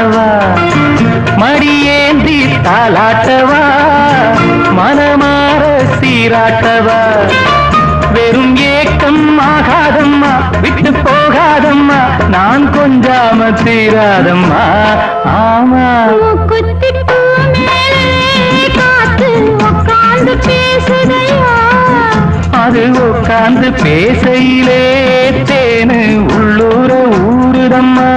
தாலாட்டவா மடியேந்தி தாலாட்டவா மனமாற சீராட்டவா வெறும் ஏக்கம் ஆகாதம்மா விட்டு போகாதம்மா நான் கொஞ்சாம தீராதம்மா ஆமா காத்து உட்கார்ந்து பேசுதையா அது உட்கார்ந்து பேசையிலே தேனு உள்ளூர ஊருதம்மா